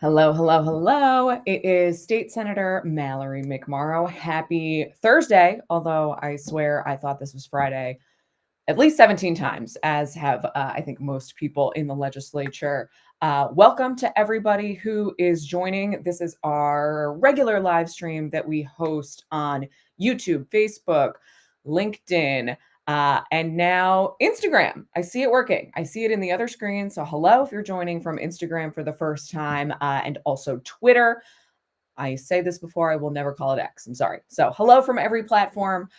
Hello, hello, hello. It is State Senator Mallory McMorrow. Happy Thursday, although I swear I thought this was Friday at least 17 times, as have I think most people in the legislature. Welcome to everybody who is joining. This is our regular live stream that we host on YouTube, Facebook, LinkedIn, and now Instagram. I see it working. I see it in the other screen. So hello if you're joining from Instagram for the first time, and also Twitter. I say this before, I will never call it X. I'm sorry. So hello from every platform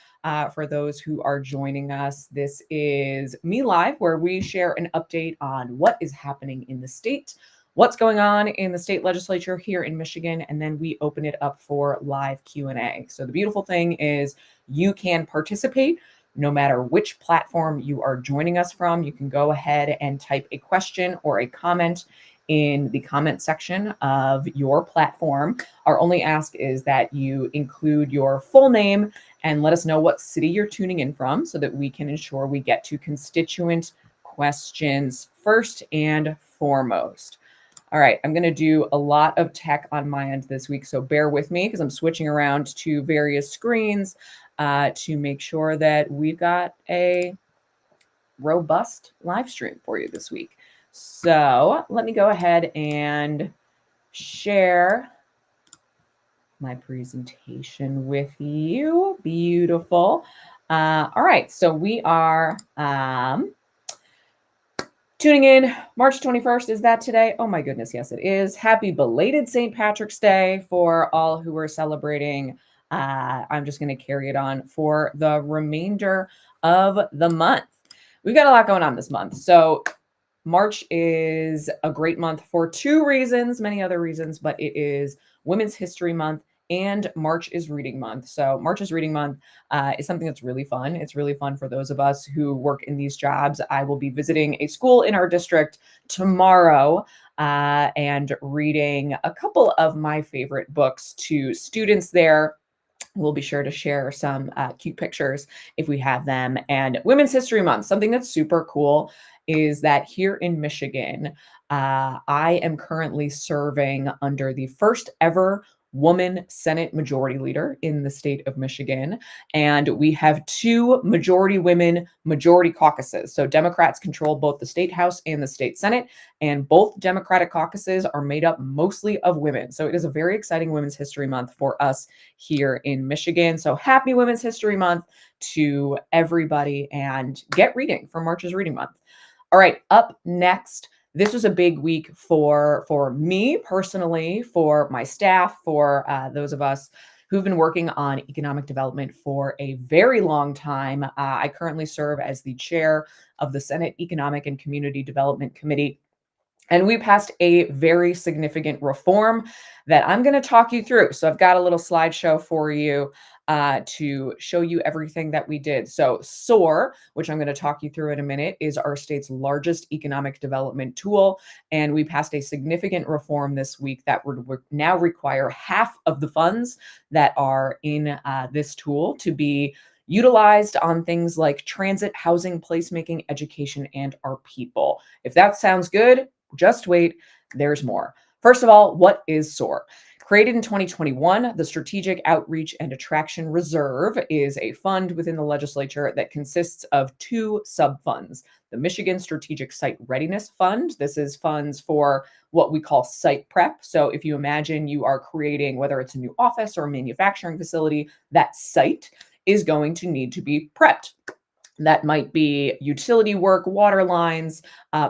for those who are joining us. This is Me Live, where we share an update on what is happening in the state, what's going on in the state legislature here in Michigan, and then we open it up for live Q&A. So the beautiful thing is you can participate no matter which platform you are joining us from. You can go ahead and type a question or a comment in the comment section of your platform. Our only ask is that you include your full name and let us know what city you're tuning in from so that we can ensure we get to constituent questions first and foremost. All right, I'm going to do a lot of tech on my end this week, so bear with me because I'm switching around to various screens to make sure that we've got a robust live stream for you this week. So let me go ahead and share my presentation with you. Beautiful. All right, so we are tuning in March 21st. Is that today? Oh my goodness, yes it is. Happy belated St. Patrick's Day for all who are celebrating. I'm just going to carry it on for the remainder of the month. We've got a lot going on this month. So March is a great month for two reasons, many other reasons, but it is Women's History Month and March is Reading Month. So March is Reading Month is something that's really fun. It's really fun for those of us who work in these jobs. I will be visiting a school in our district tomorrow and reading a couple of my favorite books to students there. We'll be sure to share some cute pictures if we have them. And Women's History Month, something that's super cool is that here in Michigan, I am currently serving under the first ever woman Senate majority leader in the state of Michigan. And we have two majority women majority caucuses. So Democrats control both the state house and the state Senate, and both Democratic caucuses are made up mostly of women. So it is a very exciting Women's History Month for us here in Michigan. So happy Women's History Month to everybody, and get reading for March's Reading Month. All right, up next, this was a big week for me personally, for my staff, for those of us who've been working on economic development for a very long time. I currently serve as the chair of the Senate Economic and Community Development Committee. And we passed a very significant reform that I'm going to talk you through. So I've got a little slideshow for you to show you everything that we did. So SOAR, which I'm going to talk you through in a minute, is our state's largest economic development tool. And we passed a significant reform this week that would now require half of the funds that are in this tool to be utilized on things like transit, housing, placemaking, education, and our people. If that sounds good, just wait, there's more. First of all, what is SOAR? Created in 2021, the Strategic Outreach and Attraction Reserve is a fund within the legislature that consists of two sub-funds. The Michigan Strategic Site Readiness Fund. This is funds for what we call site prep. So if you imagine you are creating, whether it's a new office or a manufacturing facility, that site is going to need to be prepped. That might be utility work, water lines,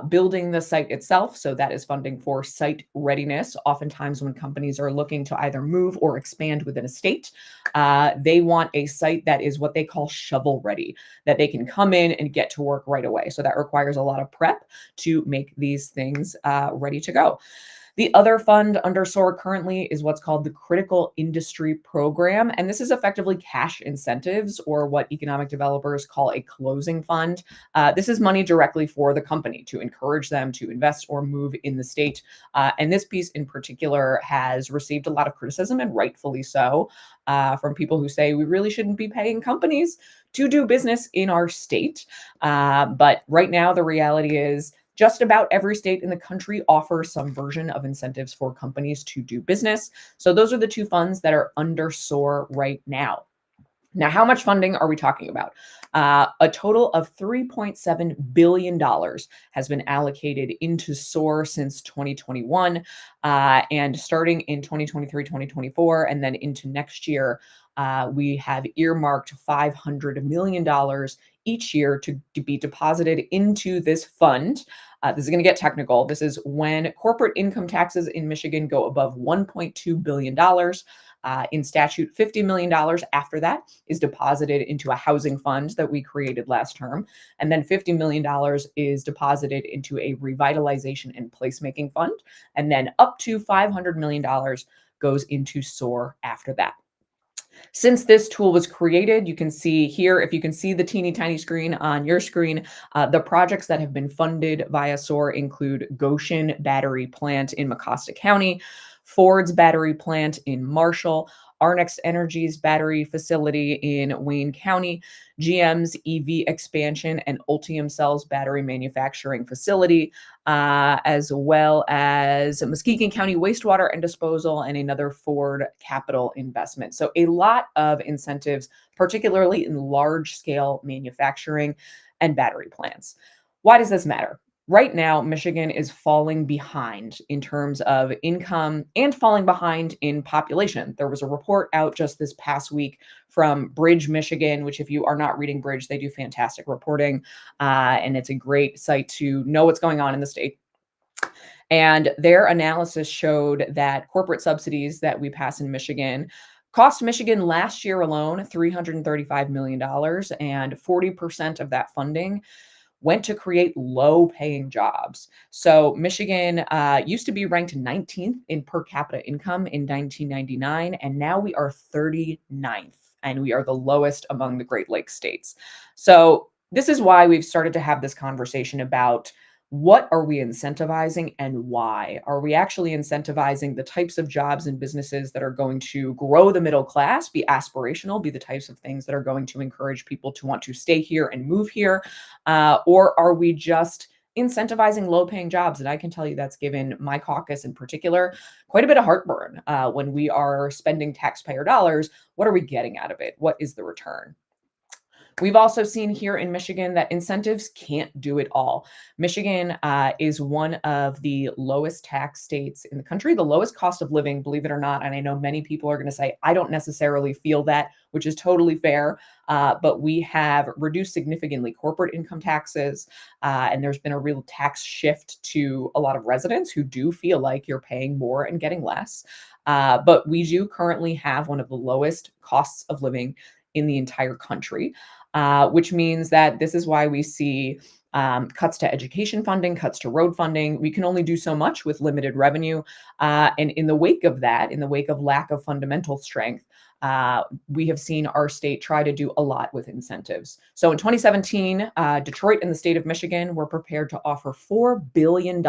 building the site itself. So that is funding for site readiness. Oftentimes when companies are looking to either move or expand within a state, they want a site that is what they call shovel ready, that they can come in and get to work right away. So that requires a lot of prep to make these things ready to go. The other fund under SOAR currently is what's called the Critical Industry Program. And this is effectively cash incentives, or what economic developers call a closing fund. This is money directly for the company to encourage them to invest or move in the state. And this piece in particular has received a lot of criticism, and rightfully so, from people who say we really shouldn't be paying companies to do business in our state. But right now, the reality is Just about every state in the country offers some version of incentives for companies to do business. So those are the two funds that are under SOAR right now. Now, how much funding are we talking about? A total of $3.7 billion has been allocated into SOAR since 2021. And starting in 2023, 2024, and then into next year, we have earmarked $500 million each year to be deposited into this fund. This is going to get technical. This is when corporate income taxes in Michigan go above $1.2 billion. In statute, $50 million after that is deposited into a housing fund that we created last term. And then $50 million is deposited into a revitalization and placemaking fund. And then up to $500 million goes into SOAR after that. Since this tool was created, you can see here, if you can see the teeny tiny screen on your screen, the projects that have been funded via SOAR include Goshen Battery Plant in Mecosta County, Ford's battery plant in Marshall, Arnex Energy's battery facility in Wayne County, GM's EV expansion and Ultium Cells battery manufacturing facility, as well as Muskegon County wastewater and disposal and another Ford capital investment. So a lot of incentives, particularly in large scale manufacturing and battery plants. Why does this matter? Right now, Michigan is falling behind in terms of income and falling behind in population. There was a report out just this past week from Bridge, Michigan, which if you are not reading Bridge, they do fantastic reporting. And it's a great site to know what's going on in the state. And their analysis showed that corporate subsidies that we pass in Michigan cost Michigan last year alone $335 million, and 40% of that funding went to create low-paying jobs. So Michigan used to be ranked 19th in per capita income in 1999, and now we are 39th, and we are the lowest among the Great Lakes states. So this is why we've started to have this conversation about what are we incentivizing and why? Are we actually incentivizing the types of jobs and businesses that are going to grow the middle class, be aspirational, be the types of things that are going to encourage people to want to stay here and move here? Or are we just incentivizing low-paying jobs? And I can tell you that's given my caucus in particular quite a bit of heartburn. When we are spending taxpayer dollars, what are we getting out of it? What is the return? We've also seen here in Michigan that incentives can't do it all. Michigan is one of the lowest tax states in the country, the lowest cost of living, believe it or not. And I know many people are going to say, I don't necessarily feel that, which is totally fair. But we have reduced significantly corporate income taxes. And there's been a real tax shift to a lot of residents who do feel like you're paying more and getting less. But we do currently have one of the lowest costs of living in the entire country. Which means that this is why we see cuts to education funding, cuts to road funding. We can only do so much with limited revenue. And in the wake of that, in the wake of lack of fundamental strength, we have seen our state try to do a lot with incentives. So in 2017, Detroit and the state of Michigan were prepared to offer $4 billion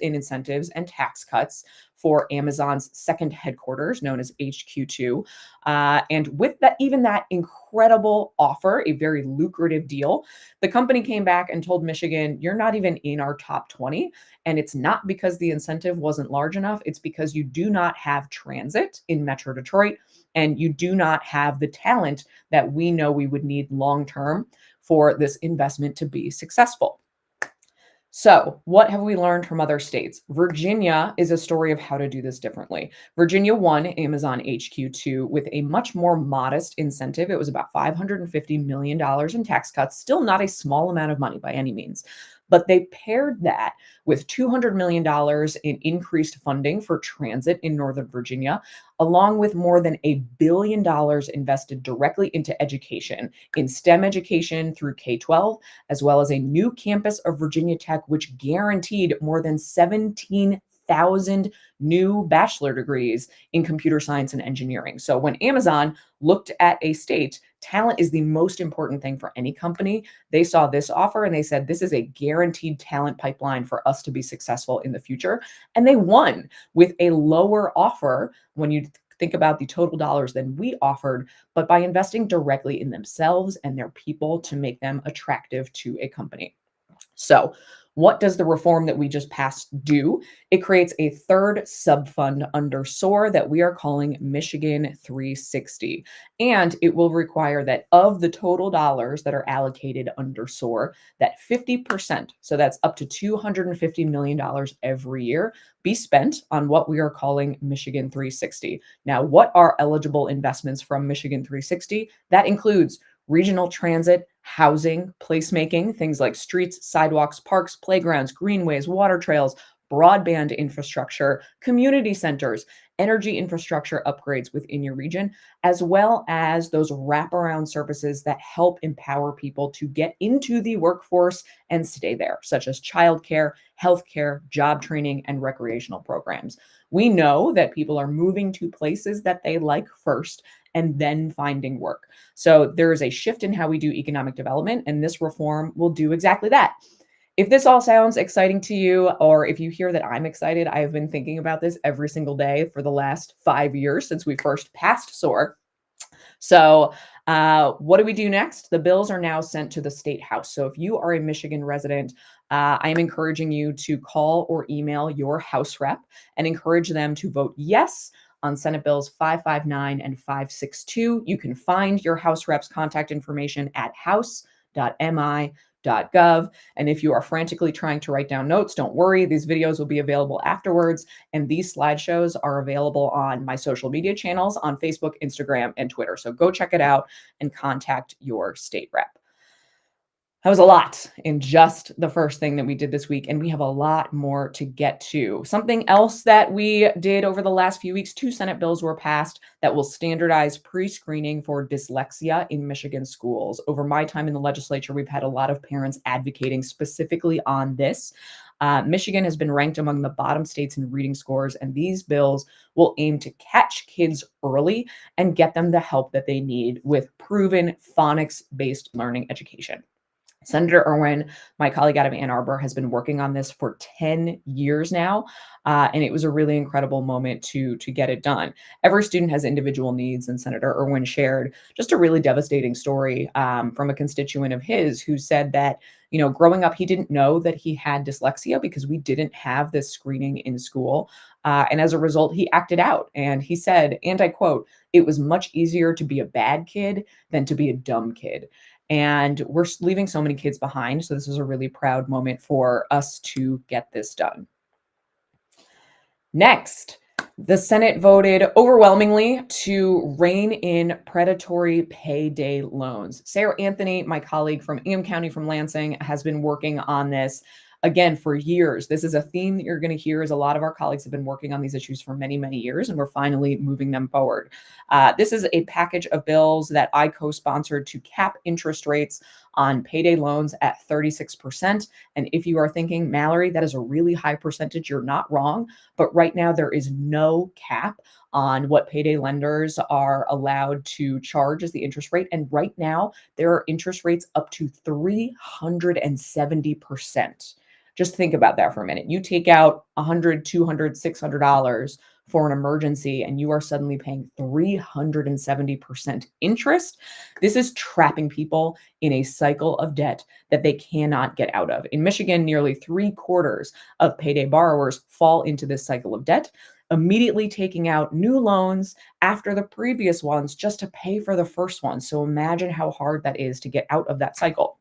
in incentives and tax cuts for Amazon's second headquarters, known as HQ2. And with that, even that incredible offer, a very lucrative deal, the company came back and told Michigan, you're not even in our top 20. And it's not because the incentive wasn't large enough. It's because you do not have transit in Metro Detroit, and you do not have the talent that we know we would need long-term for this investment to be successful. So, what have we learned from other states? Virginia is a story of how to do this differently. Virginia won Amazon HQ2 with a much more modest incentive. It was about $550 million in tax cuts, still not a small amount of money by any means. But they paired that with $200 million in increased funding for transit in Northern Virginia, along with more than $1 billion invested directly into education, in STEM education through K-12, as well as a new campus of Virginia Tech, which guaranteed more than 17,000 new bachelor degrees in computer science and engineering. So when Amazon looked at a state, talent is the most important thing for any company. They saw this offer and they said, this is a guaranteed talent pipeline for us to be successful in the future. And they won with a lower offer when you think about the total dollars than we offered, but by investing directly in themselves and their people to make them attractive to a company. So, what does the reform that we just passed do? It creates a third subfund under SOAR that we are calling Michigan 360. And it will require that of the total dollars that are allocated under SOAR, that 50%, so that's up to $250 million every year, be spent on what we are calling Michigan 360. Now, what are eligible investments from Michigan 360? That includes regional transit, housing, placemaking, things like streets, sidewalks, parks, playgrounds, greenways, water trails, broadband infrastructure, community centers, energy infrastructure upgrades within your region, as well as those wraparound services that help empower people to get into the workforce and stay there, such as childcare, healthcare, job training, and recreational programs. We know that people are moving to places that they like first and then finding work. So there is a shift in how we do economic development, and this reform will do exactly that. If this all sounds exciting to you, or if you hear that I'm excited, I have been thinking about this every single day for the last 5 years since we first passed SOAR. So, what do we do next? The bills are now sent to the state house. So, if you are a Michigan resident, I am encouraging you to call or email your House rep and encourage them to vote yes on Senate Bills 559 and 562. You can find your House rep's contact information at house.mi.gov. And if you are frantically trying to write down notes, don't worry. These videos will be available afterwards. And these slideshows are available on my social media channels on Facebook, Instagram, and Twitter. So go check it out and contact your state rep. That was a lot in just the first thing that we did this week, and we have a lot more to get to. Something else that we did over the last few weeks, 2 Senate bills were passed that will standardize pre-screening for dyslexia in Michigan schools. Over my time in the legislature, we've had a lot of parents advocating specifically on this. Michigan has been ranked among the bottom states in reading scores, and these bills will aim to catch kids early and get them the help that they need with proven phonics-based learning education. Senator Irwin, my colleague out of Ann Arbor, has been working on this for 10 years now, and it was a really incredible moment to get it done. Every student has individual needs, and Senator Irwin shared just a really devastating story from a constituent of his who said that, growing up, he didn't know that he had dyslexia because we didn't have this screening in school. And as a result, he acted out. And he said, and I quote, "It was much easier to be a bad kid than to be a dumb kid." And we're leaving so many kids behind. So this is a really proud moment for us to get this done. Next, the Senate voted overwhelmingly to rein in predatory payday loans. Sarah Anthony, my colleague from Ingham County from Lansing, has been working on this again for years. This is a theme that you're going to hear as a lot of our colleagues have been working on these issues for many, many years, and we're finally moving them forward. This is a package of bills that I co-sponsored to cap interest rates on payday loans at 36%. And if you are thinking, Mallory, that is a really high percentage, you're not wrong. But right now there is no cap on what payday lenders are allowed to charge as the interest rate. And right now there are interest rates up to 370%. Just think about that for a minute. You take out $100, $200, $600 for an emergency, and you are suddenly paying 370% interest. This is trapping people in a cycle of debt that they cannot get out of. In Michigan, nearly 3/4 of payday borrowers fall into this cycle of debt, immediately taking out new loans after the previous ones just to pay for the first one. So imagine how hard that is to get out of that cycle.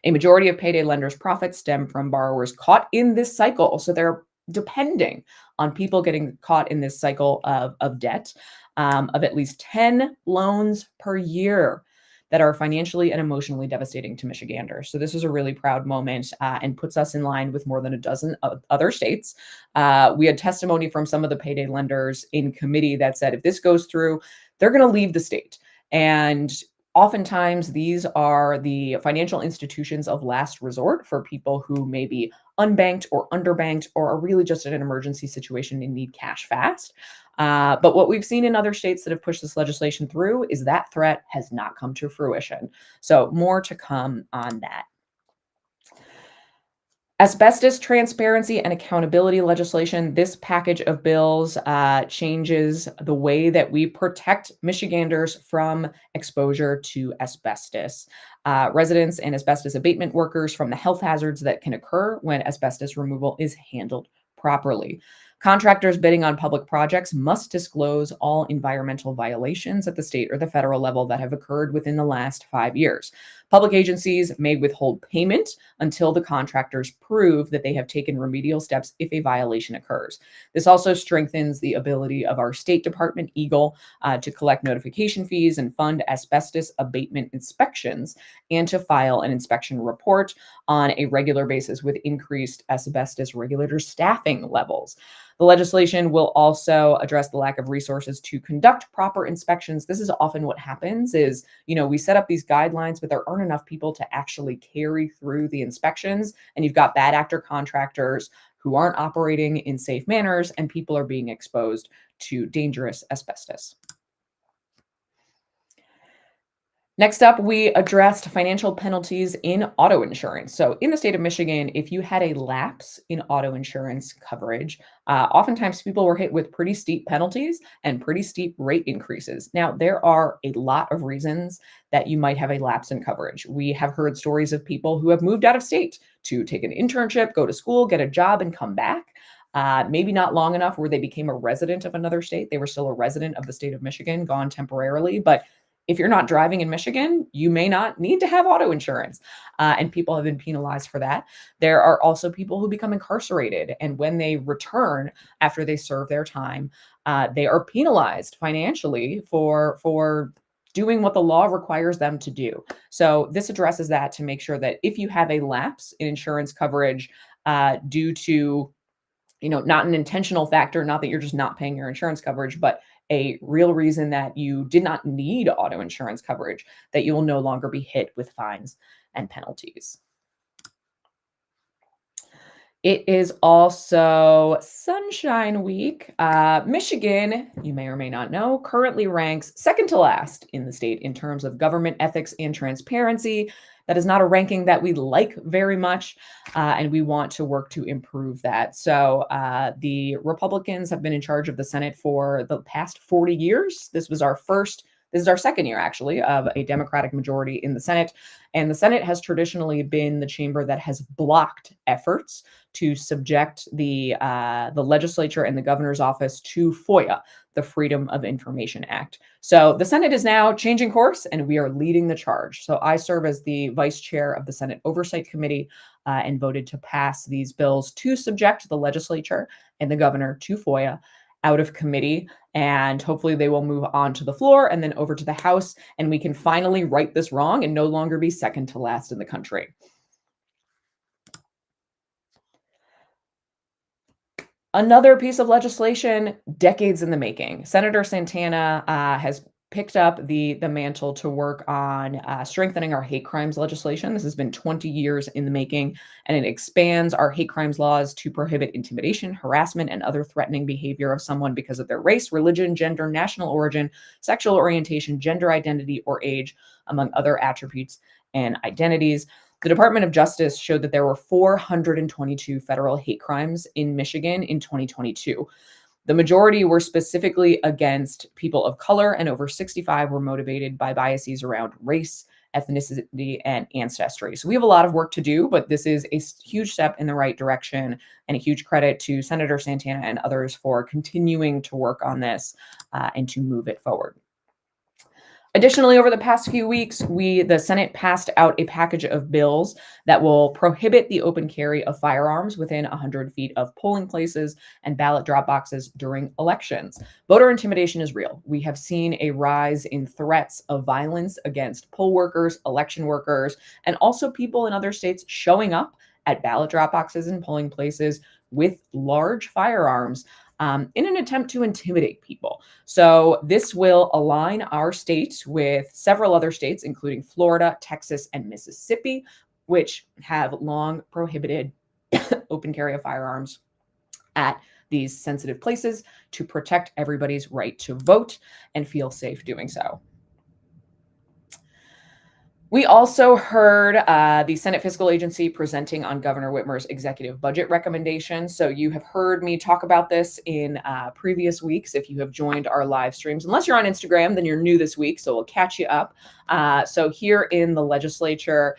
A majority of payday lenders' profits stem from borrowers caught in this cycle. So they're depending on people getting caught in this cycle of debt of at least 10 loans per year that are financially and emotionally devastating to Michiganders. So this is a really proud moment and puts us in line with more than a dozen other states. We had testimony from some of the payday lenders in committee that said if this goes through, they're going to leave the state. And oftentimes, these are the financial institutions of last resort for people who may be unbanked or underbanked or are really just in an emergency situation and need cash fast. But what we've seen in other states that have pushed this legislation through is that threat has not come to fruition. So more to come on that. Asbestos transparency and accountability legislation. This package of bills changes the way that we protect Michiganders from exposure to asbestos. Residents and asbestos abatement workers from the health hazards that can occur when asbestos removal is handled properly. Contractors bidding on public projects must disclose all environmental violations at the state or the federal level that have occurred within the last 5 years. Public agencies may withhold payment until the contractors prove that they have taken remedial steps if a violation occurs. This also strengthens the ability of our State Department, EGLE, to collect notification fees and fund asbestos abatement inspections and to file an inspection report on a regular basis with increased asbestos regulator staffing levels. The legislation will also address the lack of resources to conduct proper inspections. This is often what happens is, we set up these guidelines, but there aren't enough people to actually carry through the inspections. And you've got bad actor contractors who aren't operating in safe manners, and people are being exposed to dangerous asbestos. Next up, we addressed financial penalties in auto insurance. So, in the state of Michigan, if you had a lapse in auto insurance coverage, oftentimes people were hit with pretty steep penalties and pretty steep rate increases. Now, there are a lot of reasons that you might have a lapse in coverage. We have heard stories of people who have moved out of state to take an internship, go to school, get a job, and come back. Maybe not long enough where they became a resident of another state. They were still a resident of the state of Michigan, gone temporarily, but if you're not driving in Michigan, you may not need to have auto insurance, and people have been penalized for that. There are also people who become incarcerated, and when they return after they serve their time, they are penalized financially for doing what the law requires them to do. So this addresses that to make sure that if you have a lapse in insurance coverage due to not an intentional factor, not that you're just not paying your insurance coverage, but a real reason that you did not need auto insurance coverage, that you will no longer be hit with fines and penalties. It is also Sunshine Week. Michigan, you may or may not know, currently ranks second to last in the state in terms of government ethics and transparency. That is not a ranking that we like very much, and we want to work to improve that. So the Republicans have been in charge of the Senate for the past 40 years. This is our second year, actually, of a Democratic majority in the Senate. And the Senate has traditionally been the chamber that has blocked efforts to subject the legislature and the governor's office to FOIA, the Freedom of Information Act. So the Senate is now changing course, and we are leading the charge. So I serve as the vice chair of the Senate Oversight Committee and voted to pass these bills to subject the legislature and the governor to FOIA out of committee, and hopefully they will move on to the floor and then over to the House, and we can finally right this wrong and no longer be second to last in the country. Another piece of legislation, decades in the making. Senator Santana has picked up the mantle to work on strengthening our hate crimes legislation. This has been 20 years in the making, and it expands our hate crimes laws to prohibit intimidation, harassment, and other threatening behavior of someone because of their race, religion, gender, national origin, sexual orientation, gender identity, or age, among other attributes and identities. The Department of Justice showed that there were 422 federal hate crimes in Michigan in 2022. The majority were specifically against people of color, and over 65 were motivated by biases around race, ethnicity, and ancestry. So we have a lot of work to do, but this is a huge step in the right direction, and a huge credit to Senator Santana and others for continuing to work on this and to move it forward. Additionally, over the past few weeks, the Senate passed out a package of bills that will prohibit the open carry of firearms within 100 feet of polling places and ballot drop boxes during elections. Voter intimidation is real. We have seen a rise in threats of violence against poll workers, election workers, and also people in other states showing up at ballot drop boxes and polling places with large firearms in an attempt to intimidate people. So this will align our state with several other states, including Florida, Texas, and Mississippi, which have long prohibited open carry of firearms at these sensitive places to protect everybody's right to vote and feel safe doing so. We also heard the Senate Fiscal Agency presenting on Governor Whitmer's executive budget recommendations. So you have heard me talk about this in previous weeks. If you have joined our live streams, unless you're on Instagram, then you're new this week. So we'll catch you up. So here in the legislature,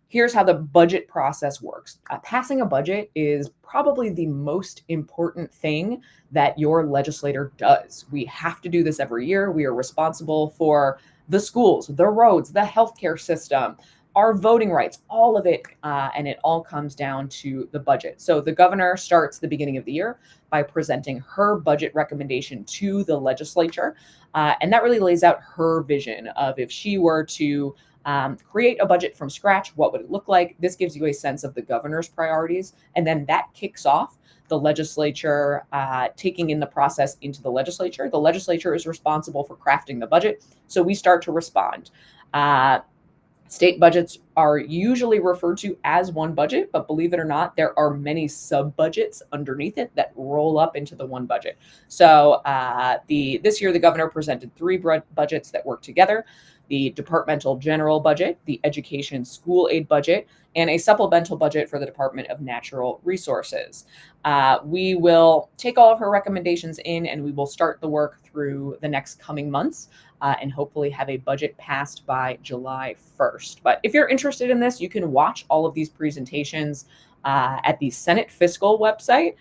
here's how the budget process works. Passing a budget is probably the most important thing that your legislator does. We have to do this every year. We are responsible for the schools, the roads, the healthcare system, our voting rights, all of it. And it all comes down to the budget. So the governor starts the beginning of the year by presenting her budget recommendation to the legislature. And that really lays out her vision of if she were to create a budget from scratch, what would it look like? This gives you a sense of the governor's priorities. And then that kicks off the legislature taking in the process into the legislature. The legislature is responsible for crafting the budget. So we start to respond. State budgets are usually referred to as one budget, but believe it or not, there are many sub budgets underneath it that roll up into the one budget. So this year, the governor presented three budgets that work together: the departmental general budget, the education school aid budget, and a supplemental budget for the Department of Natural Resources. We will take all of her recommendations in, and we will start the work through the next coming months. And hopefully have a budget passed by July 1st. But if you're interested in this, you can watch all of these presentations at the Senate Fiscal website.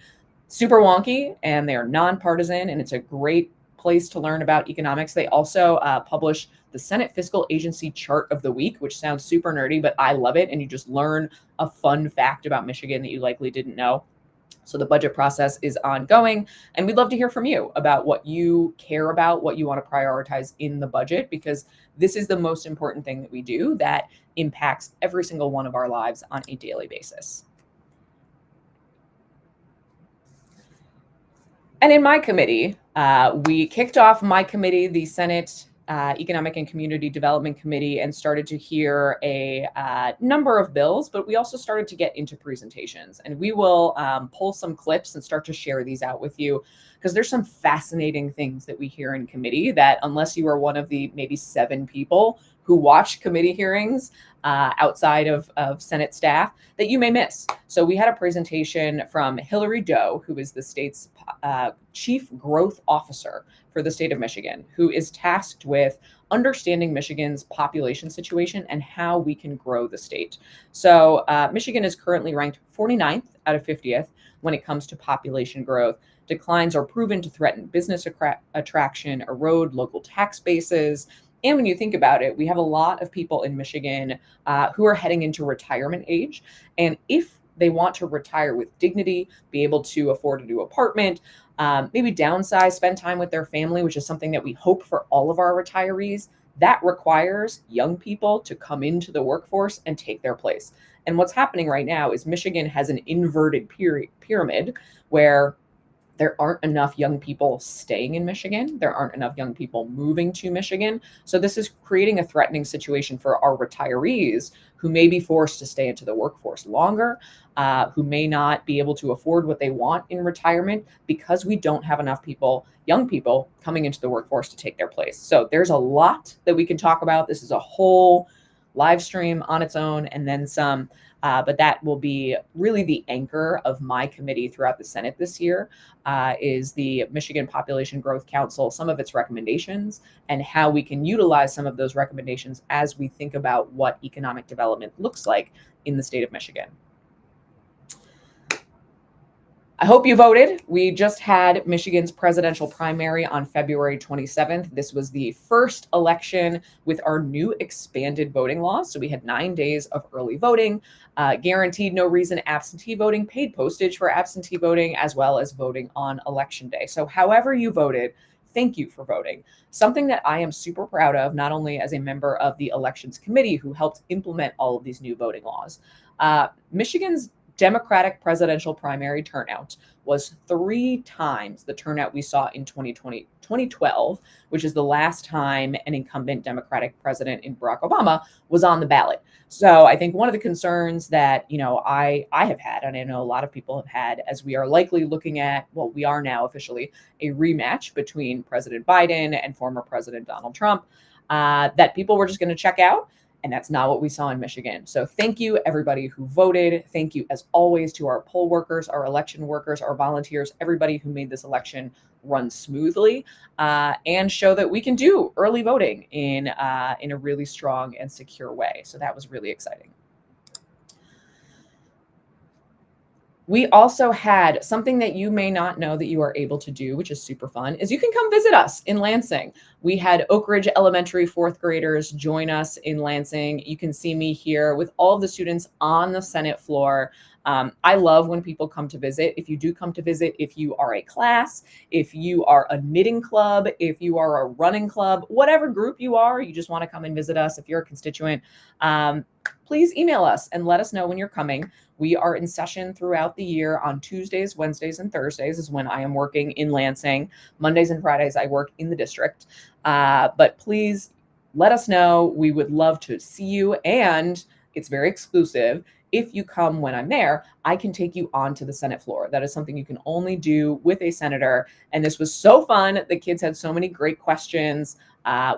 Super wonky, and they are nonpartisan, and it's a great place to learn about economics. They also publish the Senate Fiscal Agency Chart of the Week, which sounds super nerdy, but I love it. And you just learn a fun fact about Michigan that you likely didn't know. So the budget process is ongoing, and we'd love to hear from you about what you care about, what you want to prioritize in the budget, because this is the most important thing that we do that impacts every single one of our lives on a daily basis. And in my committee, we kicked off my committee, the Senate Economic and Community Development Committee, and started to hear a number of bills, but we also started to get into presentations. And we will pull some clips and start to share these out with you, because there's some fascinating things that we hear in committee that, unless you are one of the maybe 7 people who watch committee hearings outside of Senate staff, that you may miss. So we had a presentation from Hillary Doe, who is the state's chief growth officer for the state of Michigan, who is tasked with understanding Michigan's population situation and how we can grow the state. So Michigan is currently ranked 49th out of 50th when it comes to population growth. Declines are proven to threaten business attraction, erode local tax bases. And when you think about it, we have a lot of people in Michigan who are heading into retirement age. And if they want to retire with dignity, be able to afford a new apartment, maybe downsize, spend time with their family, which is something that we hope for all of our retirees, that requires young people to come into the workforce and take their place. And what's happening right now is Michigan has an inverted pyramid where there aren't enough young people staying in Michigan. There aren't enough young people moving to Michigan. So this is creating a threatening situation for our retirees who may be forced to stay into the workforce longer, who may not be able to afford what they want in retirement because we don't have enough people, young people, coming into the workforce to take their place. So there's a lot that we can talk about. This is a whole live stream on its own and then some. But that will be really the anchor of my committee throughout the Senate this year, is the Michigan Population Growth Council, some of its recommendations, and how we can utilize some of those recommendations as we think about what economic development looks like in the state of Michigan. I hope you voted. We just had Michigan's presidential primary on February 27th. This was the first election with our new expanded voting laws. So we had 9 days of early voting, guaranteed no reason absentee voting, paid postage for absentee voting, as well as voting on election day. So however you voted, thank you for voting. Something that I am super proud of, not only as a member of the elections committee who helped implement all of these new voting laws. Michigan's Democratic presidential primary turnout was 3 times the turnout we saw in 2012, which is the last time an incumbent Democratic president in Barack Obama was on the ballot. So I think one of the concerns that, I have had, and I know a lot of people have had, as we are likely looking at, well, we are now officially a rematch between President Biden and former President Donald Trump, that people were just going to check out. And that's not what we saw in Michigan. So thank you, everybody who voted. Thank you, as always, to our poll workers, our election workers, our volunteers, everybody who made this election run smoothly and show that we can do early voting in a really strong and secure way. So that was really exciting. We also had something that you may not know that you are able to do, which is super fun, is you can come visit us in Lansing. We had Oak Ridge Elementary fourth graders join us in Lansing. You can see me here with all of the students on the Senate floor. I love when people come to visit. If you do come to visit, if you are a class, if you are a knitting club, if you are a running club, whatever group you are, you just want to come and visit us. If you're a constituent, please email us and let us know when you're coming. We are in session throughout the year on Tuesdays, Wednesdays, and Thursdays is when I am working in Lansing. Mondays and Fridays, I work in the district. But please let us know. We would love to see you. And it's very exclusive. If you come when I'm there, I can take you onto the Senate floor. That is something you can only do with a senator. And this was so fun. The kids had so many great questions.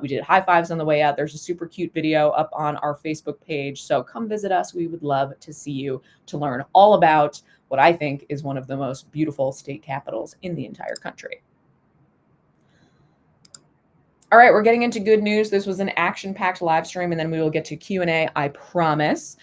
We did high fives on the way out. There's a super cute video up on our Facebook page. So come visit us. We would love to see you to learn all about what I think is one of the most beautiful state capitals in the entire country. All right, we're getting into good news. This was an action-packed live stream, and then we will get to Q&A, I promise.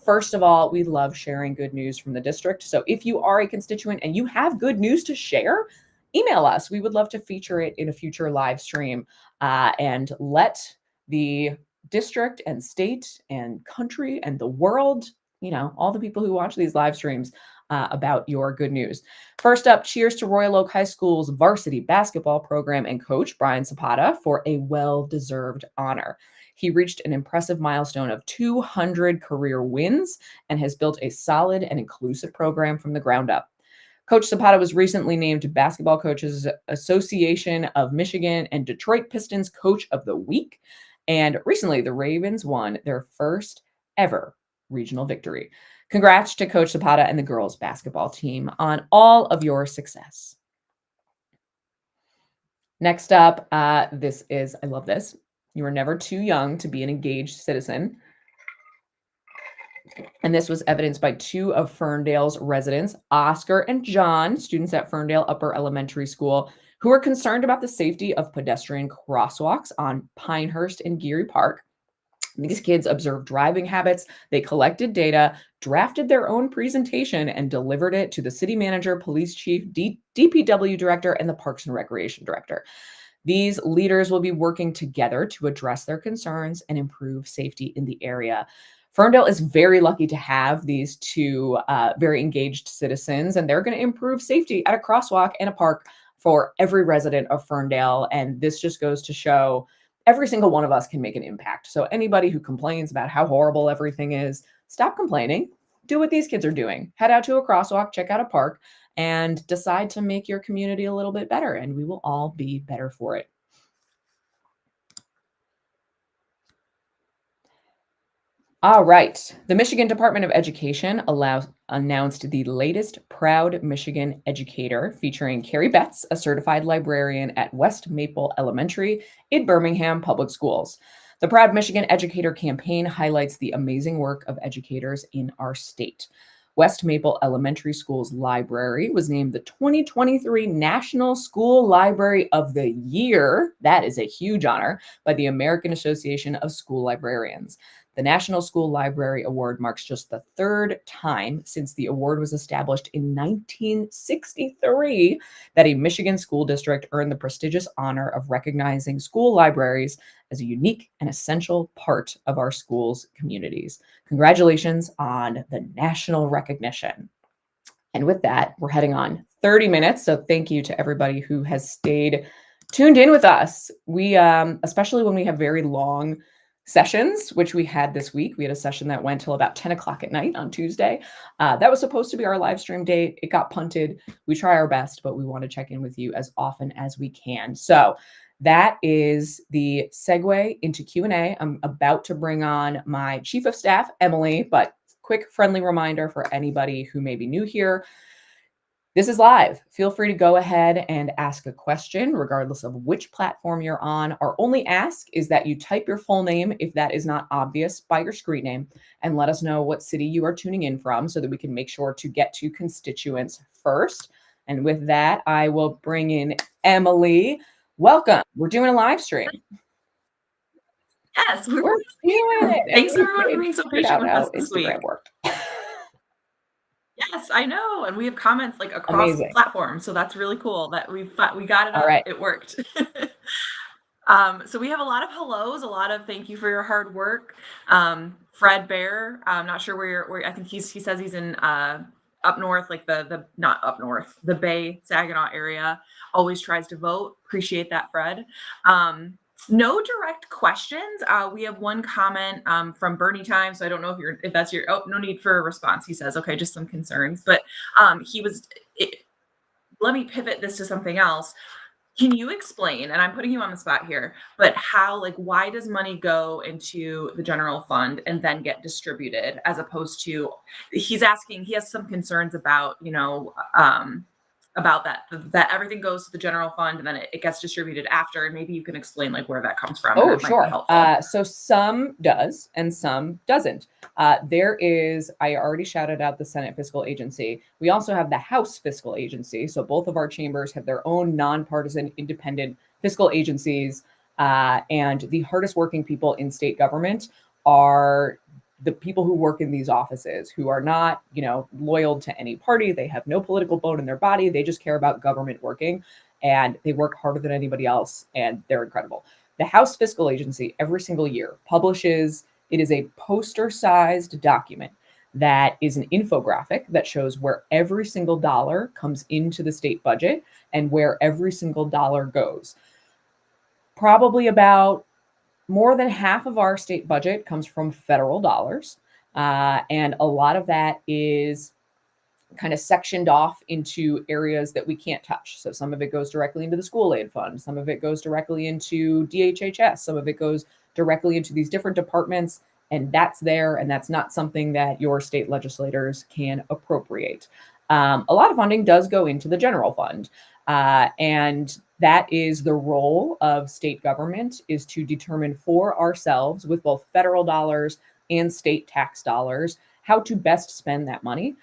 First of all, we love sharing good news from the district. So if you are a constituent and you have good news to share, email us. We would love to feature it in a future live stream and let the district and state and country and the world, all the people who watch these live streams about your good news. First up, cheers to Royal Oak High School's varsity basketball program and coach, Brian Zapata, for a well-deserved honor. He reached an impressive milestone of 200 career wins and has built a solid and inclusive program from the ground up. Coach Zapata was recently named Basketball Coaches Association of Michigan and Detroit Pistons Coach of the Week. And recently, the Ravens won their first ever regional victory. Congrats to Coach Zapata and the girls basketball team on all of your success. Next up, I love this. You are never too young to be an engaged citizen. And this was evidenced by two of Ferndale's residents, Oscar and John, students at Ferndale Upper Elementary School, who are concerned about the safety of pedestrian crosswalks on Pinehurst and Geary Park. These kids observed driving habits, they collected data, drafted their own presentation, and delivered it to the city manager, police chief, DPW director, and the Parks and Recreation director. These leaders will be working together to address their concerns and improve safety in the area. Ferndale is very lucky to have these two very engaged citizens, and they're going to improve safety at a crosswalk and a park for every resident of Ferndale. And this just goes to show every single one of us can make an impact. So anybody who complains about how horrible everything is, stop complaining. Do what these kids are doing. Head out to a crosswalk, check out a park, and decide to make your community a little bit better. And we will all be better for it. All right. The Michigan Department of Education announced the latest Proud Michigan Educator, featuring Carrie Betts, a certified librarian at West Maple Elementary in Birmingham Public Schools. The Proud Michigan Educator campaign highlights the amazing work of educators in our state. West Maple Elementary School's library was named the 2023 National School Library of the Year. That is a huge honor by the American Association of School Librarians. The National School Library Award marks just the third time since the award was established in 1963 that a Michigan school district earned the prestigious honor of recognizing school libraries as a unique and essential part of our schools' communities. Congratulations on the national recognition. And with that, we're heading on 30 minutes. So thank you to everybody who has stayed tuned in with us. We, especially when we have very long sessions, which we had this week. We had a session that went till about 10 o'clock at night on Tuesday. That was supposed to be our live stream date. It got punted. We try our best, but we want to check in with you as often as we can. So that is the segue into Q&A. I'm about to bring on my chief of staff, Emily, but quick friendly reminder for anybody who may be new here. This is live. Feel free to go ahead and ask a question, regardless of which platform you're on. Our only ask is that you type your full name if that is not obvious by your screen name, and let us know what city you are tuning in from so that we can make sure to get to constituents first. And with that, I will bring in Emily. Welcome. We're doing a live stream. Yes, We're doing it. And thanks everyone for being so figured patient out with how us this Instagram week. worked. Yes, I know, and we have comments like across the Amazing. platform, so that's really cool that we got it All up. right. It worked. So we have a lot of hellos, a lot of thank you for your hard work. Fred Bear, I'm not sure where I think he says he's in up north, like the not up north, the Bay Saginaw area. Always tries to vote. Appreciate that, Fred. No direct questions. We have one comment from Bernie Time, so I don't know if that's your. Oh, no need for a response. He says, okay, just some concerns, but he was. Let me pivot this to something else. Can you explain, and I'm putting you on the spot here, but how, like, why does money go into the general fund and then get distributed as opposed to, he's asking, he has some concerns about, about that everything goes to the general fund and then it gets distributed after, and maybe you can explain like where that comes from, and Oh, that might be sure. helpful. So some does and some doesn't. There is, I already shouted out the Senate Fiscal Agency. We also have the House Fiscal Agency. So both of our chambers have their own nonpartisan, independent fiscal agencies. And the hardest working people in state government are the people who work in these offices, who are not, loyal to any party. They have no political bone in their body. They just care about government working, and they work harder than anybody else, and they're incredible. The House Fiscal Agency every single year publishes, it is a poster-sized document that is an infographic that shows where every single dollar comes into the state budget and where every single dollar goes. Probably about more than half of our state budget comes from federal dollars. And a lot of that is kind of sectioned off into areas that we can't touch. So some of it goes directly into the school aid fund, some of it goes directly into DHHS, some of it goes directly into these different departments, and that's there, and that's not something that your state legislators can appropriate. A lot of funding does go into the general fund, and that is the role of state government, is to determine for ourselves with both federal dollars and state tax dollars how to best spend that money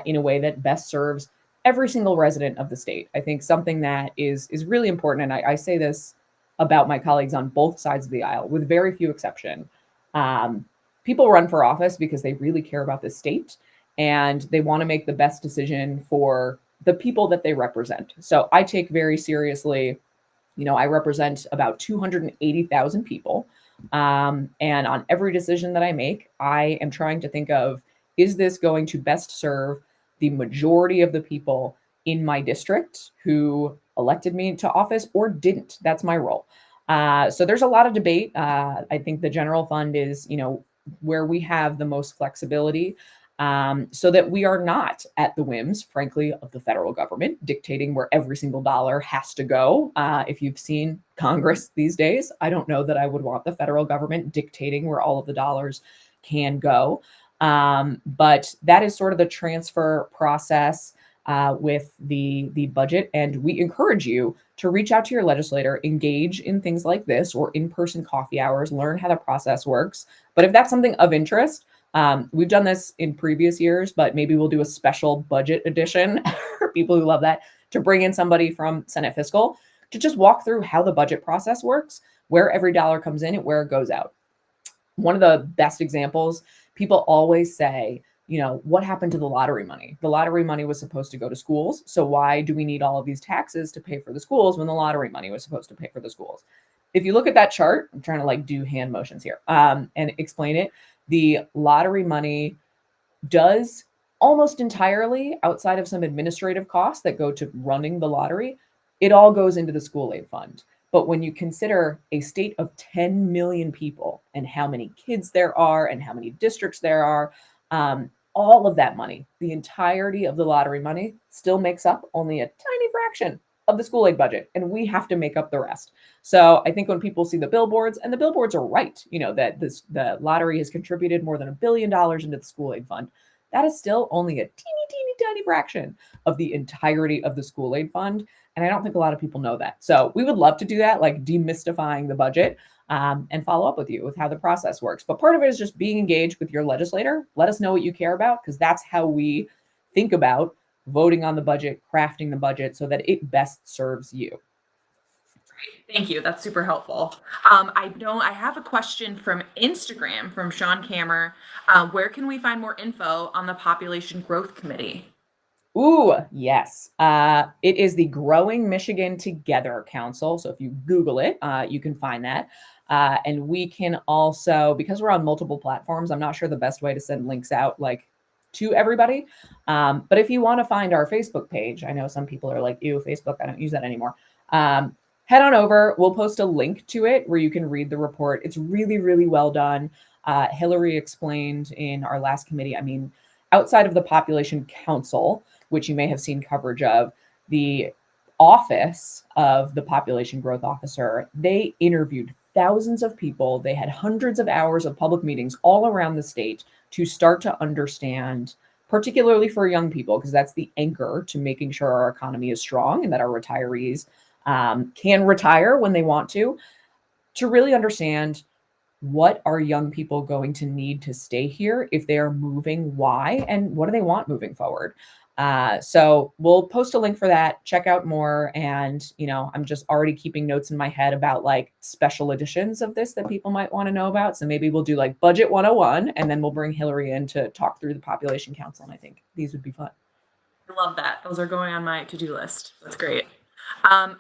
in a way that best serves every single resident of the state. I think something that is really important, and I say this about my colleagues on both sides of the aisle, with very few exception. Um, People run for office because they really care about the state and they want to make the best decision for the people that they represent. So I take very seriously, I represent about 280,000 people. And on every decision that I make, I am trying to think of, is this going to best serve the majority of the people in my district who elected me to office or didn't? That's my role. So there's a lot of debate. I think the general fund is, where we have the most flexibility, so that we are not at the whims, frankly, of the federal government dictating where every single dollar has to go. If you've seen Congress these days, I don't know that I would want the federal government dictating where all of the dollars can go. But that is sort of the transfer process with the budget, and we encourage you to reach out to your legislator, engage in things like this or in-person coffee hours, learn how the process works. But if that's something of interest, we've done this in previous years, but maybe we'll do a special budget edition for people who love that, to bring in somebody from Senate Fiscal to just walk through how the budget process works, where every dollar comes in and where it goes out. One of the best examples, people always say, what happened to the lottery money? The lottery money was supposed to go to schools. So why do we need all of these taxes to pay for the schools when the lottery money was supposed to pay for the schools? If you look at that chart, I'm trying to do hand motions here and explain it. The lottery money does almost entirely, outside of some administrative costs that go to running the lottery, it all goes into the school aid fund. But when you consider a state of 10 million people and how many kids there are and how many districts there are, all of that money, the entirety of the lottery money, still makes up only a tiny fraction of the school aid budget, and we have to make up the rest. So I think when people see the billboards, and the billboards are right, that the lottery has contributed more than $1 billion into the school aid fund, that is still only a teeny tiny fraction of the entirety of the school aid fund. And I don't think a lot of people know that. So we would love to do that, like demystifying the budget, and follow up with you with how the process works. But part of it is just being engaged with your legislator. Let us know what you care about, because that's how we think about voting on the budget, crafting the budget so that it best serves you. Thank you. That's super helpful. I have a question from Instagram from Sean Kammer. Where can we find more info on the Population Growth Committee? Ooh, yes. It is the Growing Michigan Together Council. So if you Google it, you can find that. And we can also, because we're on multiple platforms, I'm not sure the best way to send links out like to everybody. But if you want to find our Facebook page, I know some people are like, ew, Facebook, I don't use that anymore. Head on over. We'll post a link to it where you can read the report. It's really, really well done. Hillary explained in our last committee, I mean, outside of the Population Council, which you may have seen coverage of, the office of the Population Growth Officer, they interviewed thousands of people. They had hundreds of hours of public meetings all around the state to start to understand, particularly for young people, because that's the anchor to making sure our economy is strong and that our retirees can retire when they want to really understand what are young people going to need to stay here if they are moving, why, and what do they want moving forward. So we'll post a link for that. Check out more. And, I'm just already keeping notes in my head about like special editions of this that people might want to know about. So maybe we'll do like Budget 101, and then we'll bring Hillary in to talk through the Population Council. And I think these would be fun. I love that. Those are going on my to-do list. That's great.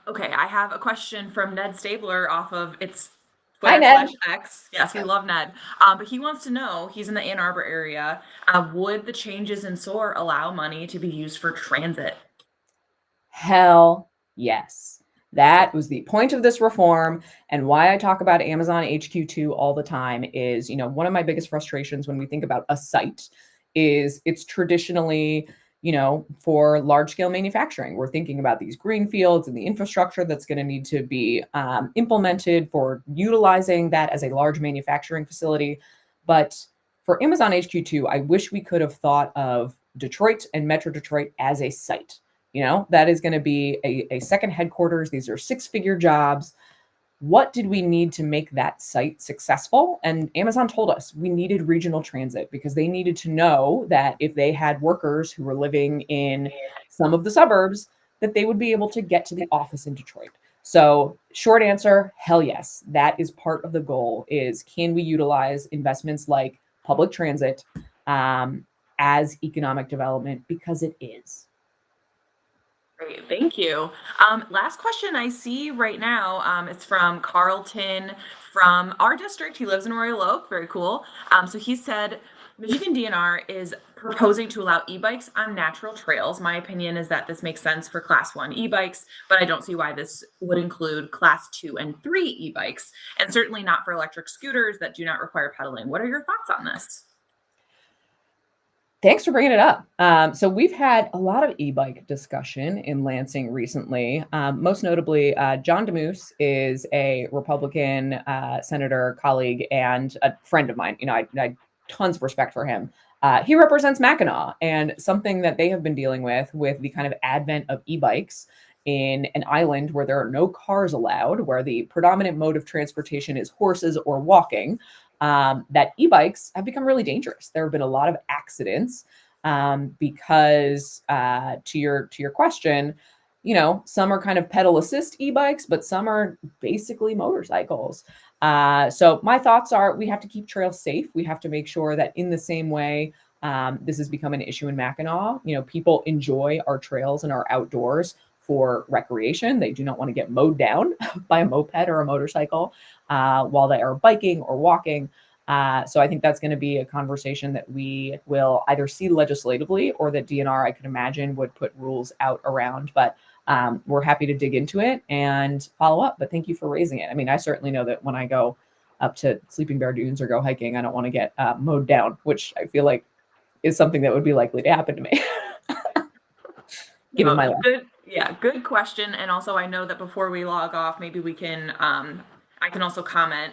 Okay, I have a question from Ned Stabler off of its Hi, Twitter Ned. / X. Yes, we love Ned. But he wants to know, he's in the Ann Arbor area, would the changes in SOAR allow money to be used for transit? Hell yes. That was the point of this reform, and why I talk about Amazon HQ2 all the time is, one of my biggest frustrations when we think about a site is it's traditionally, for large scale manufacturing. We're thinking about these green fields and the infrastructure that's going to need to be implemented for utilizing that as a large manufacturing facility. But for Amazon HQ2, I wish we could have thought of Detroit and Metro Detroit as a site. That is going to be a second headquarters. These are 6-figure jobs. What did we need to make that site successful? And Amazon told us we needed regional transit, because they needed to know that if they had workers who were living in some of the suburbs, that they would be able to get to the office in Detroit. So short answer, hell yes. That is part of the goal, is can we utilize investments like public transit as economic development, because it is. Great, thank you. Last question I see right now, it's from Carlton from our district. He lives in Royal Oak, very cool. So he said, Michigan DNR is proposing to allow e-bikes on natural trails. My opinion is that this makes sense for class 1 e-bikes, but I don't see why this would include class 2 and 3 e-bikes, and certainly not for electric scooters that do not require pedaling. What are your thoughts on this? Thanks for bringing it up. So we've had a lot of e-bike discussion in Lansing recently. Most notably, John DeMoose is a Republican senator, colleague, and a friend of mine. I tons of respect for him. He represents Mackinac, and something that they have been dealing with the kind of advent of e-bikes in an island where there are no cars allowed, where the predominant mode of transportation is horses or walking. That e-bikes have become really dangerous. There have been a lot of accidents because to your question, some are kind of pedal assist e-bikes, but some are basically motorcycles. So my thoughts are we have to keep trails safe. We have to make sure that in the same way this has become an issue in Mackinac, people enjoy our trails and our outdoors for recreation. They do not want to get mowed down by a moped or a motorcycle while they are biking or walking. So I think that's going to be a conversation that we will either see legislatively, or that DNR, I could imagine, would put rules out around. But we're happy to dig into it and follow up. But thank you for raising it. I mean, I certainly know that when I go up to Sleeping Bear Dunes or go hiking, I don't want to get mowed down, which I feel like is something that would be likely to happen to me. Given my life. Good question. And also, I know that before we log off, maybe we can, I can also comment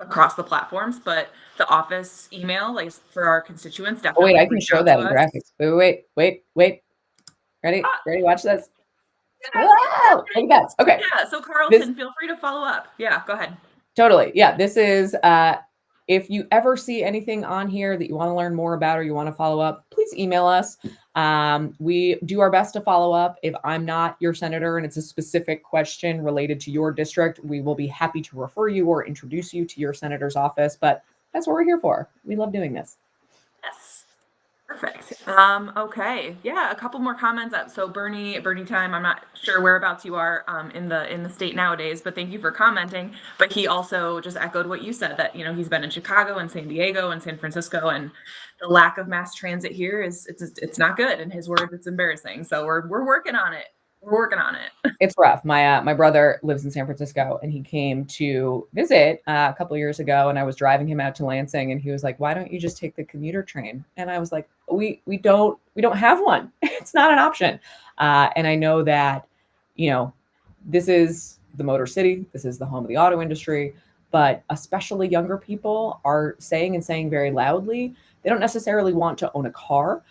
across the platforms, but the office email, like for our constituents, Oh, wait, definitely I can reach show out that to in us. graphics. Wait. Ready? Ah, Ready? Watch this. yeah, Whoa! Look at that. Okay. yeah. So This Carlton, feel free to follow up. Yeah, go ahead. totally. Yeah. This is if you ever see anything on here that you want to learn more about or you want to follow up, please email us. We do our best to follow up. If I'm not your senator and it's a specific question related to your district, we will be happy to refer you or introduce you to your senator's office. But that's what we're here for. We love doing this. Yes. Perfect. Okay. Yeah, a couple more comments up. So Bernie time, I'm not sure whereabouts you are in the state nowadays, but thank you for commenting. But he also just echoed what you said, that he's been in Chicago and San Diego and San Francisco, and the lack of mass transit here is it's not good. In his words, it's embarrassing. So we're working on it. We're working on it. It's rough. My brother lives in San Francisco, and he came to visit a couple years ago, and I was driving him out to Lansing, and he was like, "Why don't you just take the commuter train?" And I was like, "We don't have one. It's not an option." And I know that, you know, this is the Motor City. This is the home of the auto industry, but especially younger people are saying very loudly they don't necessarily want to own a car.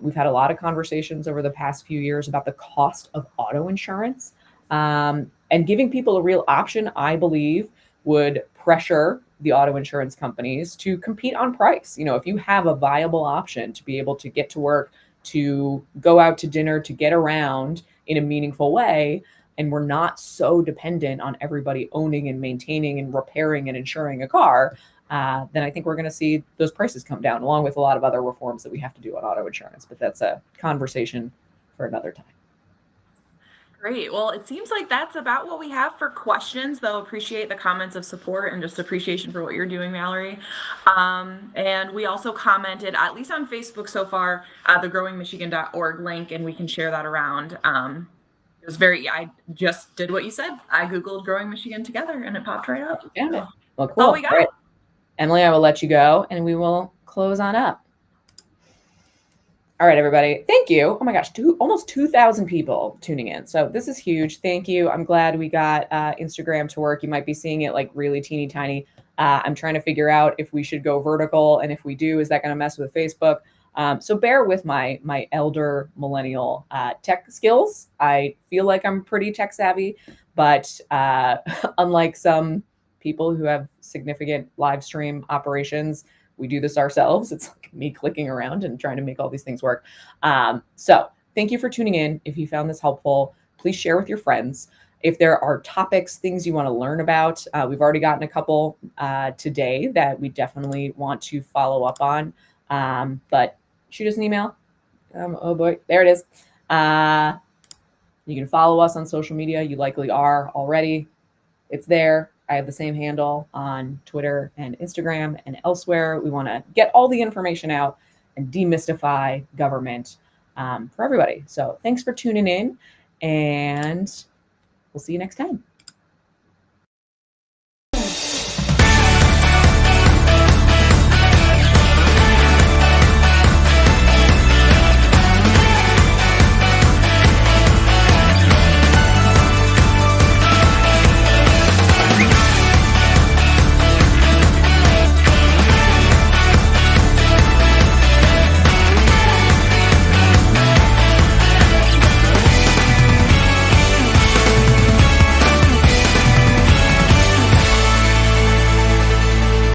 We've had a lot of conversations over the past few years about the cost of auto insurance, and giving people a real option, I believe, would pressure the auto insurance companies to compete on price. If you have a viable option to be able to get to work, to go out to dinner, to get around in a meaningful way, and we're not so dependent on everybody owning and maintaining and repairing and insuring a car, then I think we're going to see those prices come down, along with a lot of other reforms that we have to do on auto insurance. But that's a conversation for another time. Great. Well, it seems like that's about what we have for questions, though. Appreciate the comments of support and just appreciation for what you're doing, Mallory. And we also commented, at least on Facebook so far, the growingmichigan.org link, and we can share that around. It was I just did what you said. I Googled Growing Michigan Together and it popped right up. Found it. Well, That's all we cool. got. All right. Emily, I will let you go and we will close on up. All right, everybody. Thank you. Oh my gosh, almost 2,000 people tuning in. So this is huge. Thank you. I'm glad we got Instagram to work. You might be seeing it like really teeny tiny. I'm trying to figure out if we should go vertical. And if we do, is that going to mess with Facebook? So bear with my elder millennial tech skills. I feel like I'm pretty tech savvy, but unlike some people who have significant live stream operations, we do this ourselves. It's like me clicking around and trying to make all these things work. So thank you for tuning in. If you found this helpful, please share with your friends. If there are topics, things you want to learn about, we've already gotten a couple today that we definitely want to follow up on. But shoot us an email. Oh boy, there it is. You can follow us on social media. You likely are already. It's there. I have the same handle on Twitter and Instagram and elsewhere. We want to get all the information out and demystify government for everybody. So thanks for tuning in, and we'll see you next time.